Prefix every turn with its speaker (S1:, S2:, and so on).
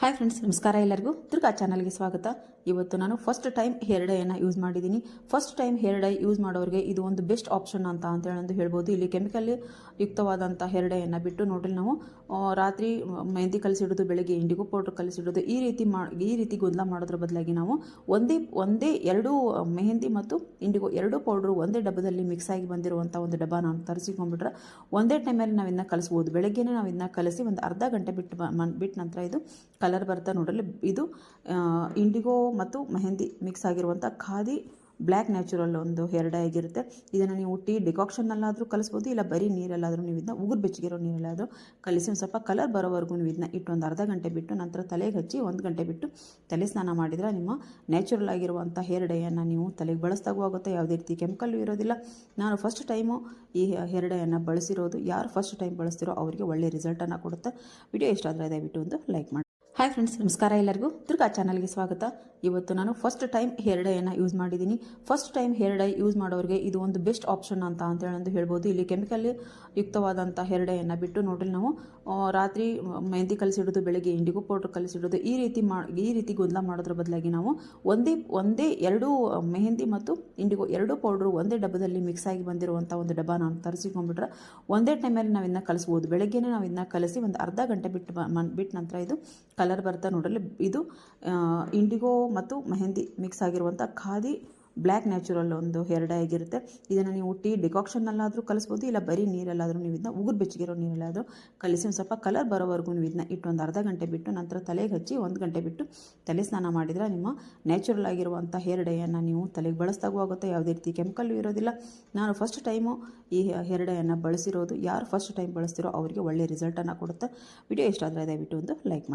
S1: Hi friends, ನಮಸ್ಕಾರ. ಎಲ್ಲರಿಗೂ ದುರ್ಗಾ ಚಾನಲ್ಗೆ ಸ್ವಾಗತ. ಇವತ್ತು ನಾನು ಫಸ್ಟ್ ಟೈಮ್ ಹೇರ್ ಡೈಯನ್ನು ಯೂಸ್ ಮಾಡಿದ್ದೀನಿ. First time hair dye use ಮಾಡೋರಿಗೆ ಇದು ಒಂದು ಬೆಸ್ಟ್ ಆಪ್ಷನ್ ಅಂತ ಹೇಳ್ಬೋದು. ಇಲ್ಲಿ ಕೆಮಿಕಲ್ ಯುಕ್ತವಾದಂಥ ಹೇರ್ ಡೈಯನ್ನು ಬಿಟ್ಟು ನೋಡ್ರಿ, ನಾವು ರಾತ್ರಿ ಮೆಹಂದಿ ಕಲಿಸಿಡೋದು, ಬೆಳಗ್ಗೆ ಇಂಡಿಗೋ ಪೌಡ್ರ್ ಕಲಿಸಿಡೋದು, ಈ ರೀತಿ ಗೊಂದಲ ಮಾಡೋದ್ರ ಬದಲಾಗಿ ನಾವು ಒಂದೇ ಎರಡು ಮೆಹಂದಿ ಮತ್ತು ಇಂಡಿಗೋ ಎರಡು ಪೌಡ್ರು ಒಂದೇ ಡಬ್ಬದಲ್ಲಿ ಮಿಕ್ಸ್ ಆಗಿ ಬಂದಿರುವಂಥ ಒಂದು ಡಬ್ಬ ನಾನು ತರಿಸಿಕೊಂಡ್ಬಿಟ್ರೆ ಒಂದೇ ಟೈಮಲ್ಲಿ ನಾವು ಇದನ್ನ ಕಲಿಸ್ಬೋದು. ಬೆಳಗ್ಗೆನೇ ನಾವು ಇದನ್ನ ಕಲಿಸಿ ಒಂದು ಅರ್ಧ ಗಂಟೆ ಬಿಟ್ಟು ನಂತರ ಇದು ಕಲರ್ ಬರ್ತಾ ನೋಡಲಿ. ಇದು ಇಂಡಿಗೋ ಮತ್ತು ಮೆಹಂದಿ ಮಿಕ್ಸ್ ಆಗಿರುವಂಥ ಖಾದಿ ಬ್ಲ್ಯಾಕ್ ನ್ಯಾಚುರಲ್ ಒಂದು ಹೇರ್ ಡೈ ಆಗಿರುತ್ತೆ. ಇದನ್ನು ನೀವು ಟೀ ಡಿಕಾಕ್ಷನ್ನಲ್ಲಾದರೂ ಕಲಿಸ್ಬೋದು, ಇಲ್ಲ ಬರೀ ನೀರಲ್ಲಾದರೂ ನೀವು ಇದನ್ನ ಉಗುರು ಬೆಚ್ಚಗಿರೋ ನೀರಲ್ಲಾದರೂ ಕಲಿಸಿ ಒಂದು ಸ್ವಲ್ಪ ಕಲರ್ ಬರೋವರೆಗೂ ನೀವು ಇದನ್ನ ಇಟ್ಟು ಒಂದು ಅರ್ಧ ಗಂಟೆ ಬಿಟ್ಟು ನಂತರ ತಲೆಗೆ ಹಚ್ಚಿ 1 ಗಂಟೆ ಬಿಟ್ಟು ತಲೆ ಸ್ನಾನ ಮಾಡಿದರೆ ನಿಮ್ಮ ನ್ಯಾಚುರಲ್ ಆಗಿರುವಂಥ ಹೇರ್ ಡೈಯನ್ನು ನೀವು ತಲೆಗೆ ಬಳಸ್ದಾಗೂ ಆಗುತ್ತೆ. ಯಾವುದೇ ರೀತಿ ಕೆಮಿಕಲ್ಲು ಇರೋದಿಲ್ಲ. ನಾನು ಫಸ್ಟ್ ಟೈಮು ಈ ಹೇರ್ ಡೈಯನ್ನು ಬಳಸಿರೋದು. ಯಾರು ಫಸ್ಟ್ ಟೈಮ್ ಬಳಸ್ತಿರೋ ಅವರಿಗೆ ಒಳ್ಳೆಯ ರಿಸಲ್ಟನ್ನು ಕೊಡುತ್ತೆ. ವಿಡಿಯೋ ಇಷ್ಟ ಆದರೆ ದಯವಿಟ್ಟು ಒಂದು ಲೈಕ್ ಮಾಡಿ. ಹಾಯ್ ಫ್ರೆಂಡ್ಸ್, ನಮಸ್ಕಾರ. ಎಲ್ಲರಿಗೂ ದುರ್ಗಾ ಚಾನಲ್ಗೆ ಸ್ವಾಗತ. ಇವತ್ತು ನಾನು ಫಸ್ಟ್ ಟೈಮ್ ಹೇರ್ ಡೈಯನ್ನು ಯೂಸ್ ಮಾಡಿದ್ದೀನಿ. First time hair dye use ಮಾಡೋರಿಗೆ ಇದು ಒಂದು ಬೆಸ್ಟ್ ಆಪ್ಷನ್ ಅಂತ ಹೇಳ್ಬೋದು. ಇಲ್ಲಿ ಕೆಮಿಕಲ್ ಯುಕ್ತವಾದಂಥ ಹೇರ್ ಡೈಯನ್ನು ಬಿಟ್ಟು ನೋಡ್ರಿ, ನಾವು ರಾತ್ರಿ ಮೆಹಂದಿ ಕಲಿಸಿಡೋದು, ಬೆಳಗ್ಗೆ ಇಂಡಿಗೋ ಪೌಡ್ರ್ ಕಲಿಸಿಡೋದು, ಈ ರೀತಿ ಗೊಂದಲ ಮಾಡೋದ್ರ ಬದಲಾಗಿ ನಾವು ಒಂದೇ ಎರಡು ಮೆಹಂದಿ ಮತ್ತು ಇಂಡಿಗೋ ಎರಡು ಪೌಡ್ರು ಒಂದೇ ಡಬ್ಬದಲ್ಲಿ ಮಿಕ್ಸ್ ಆಗಿ ಬಂದಿರುವಂಥ ಒಂದು ಡಬ್ಬ ನಾನು ತರಿಸಿಕೊಂಡ್ಬಿಟ್ರೆ ಒಂದೇ ಟೈಮಲ್ಲಿ ನಾವು ಇದನ್ನ ಕಲಿಸ್ಬೋದು. ಬೆಳಗ್ಗೆನೇ ನಾವು ಇದನ್ನ ಕಲಿಸಿ ಒಂದು ಅರ್ಧ ಗಂಟೆ ಬಿಟ್ಟು ನಂತರ ಇದು ಕಲರ್ ಬರ್ತಾ ನೋಡಲಿ. ಇದು ಇಂಡಿಗೋ ಮತ್ತು ಮೆಹಂದಿ ಮಿಕ್ಸ್ ಆಗಿರುವಂಥ ಖಾದಿ ಬ್ಲ್ಯಾಕ್ ನ್ಯಾಚುರಲ್ ಒಂದು ಹೇರ್ ಡೈ ಆಗಿರುತ್ತೆ. ಇದನ್ನು ನೀವು ಟೀ ಡಿಕಾಕ್ಷನ್ನಲ್ಲಾದರೂ ಕಲಿಸ್ಬೋದು, ಇಲ್ಲ ಬರೀ ನೀರಲ್ಲಾದರೂ ನೀವು ಇದನ್ನ ಉಗುರು ಬೆಚ್ಚಗಿರೋ ನೀರಲ್ಲಾದರೂ ಕಲಿಸಿ ಒಂದು ಸ್ವಲ್ಪ ಕಲರ್ ಬರೋವರೆಗೂ ನೀವು ಇದನ್ನ ಇಟ್ಟು ಒಂದು ಅರ್ಧ ಗಂಟೆ ಬಿಟ್ಟು ನಂತರ ತಲೆಗೆ ಹಚ್ಚಿ 1 ಗಂಟೆ ಬಿಟ್ಟು ತಲೆ ಸ್ನಾನ ಮಾಡಿದರೆ ನಿಮ್ಮ ನ್ಯಾಚುರಲ್ ಆಗಿರುವಂಥ ಹೇರ್ ಡೈಯನ್ನು ನೀವು ತಲೆಗೆ ಬಳಸ್ದಾಗೂ ಆಗುತ್ತೆ. ಯಾವುದೇ ರೀತಿ ಕೆಮಿಕಲ್ಲು ಇರೋದಿಲ್ಲ. ನಾನು ಫಸ್ಟ್ ಟೈಮು ಈ ಹೇರ್ ಡೈಯನ್ನು ಬಳಸಿರೋದು. ಯಾರು ಫಸ್ಟ್ ಟೈಮ್ ಬಳಸ್ತಿರೋ ಅವರಿಗೆ ಒಳ್ಳೆಯ ರಿಸಲ್ಟನ್ನು ಕೊಡುತ್ತೆ. ವಿಡಿಯೋ ಇಷ್ಟ ಆದರೆ ದಯವಿಟ್ಟು ಒಂದು ಲೈಕ್ ಮಾಡಿ.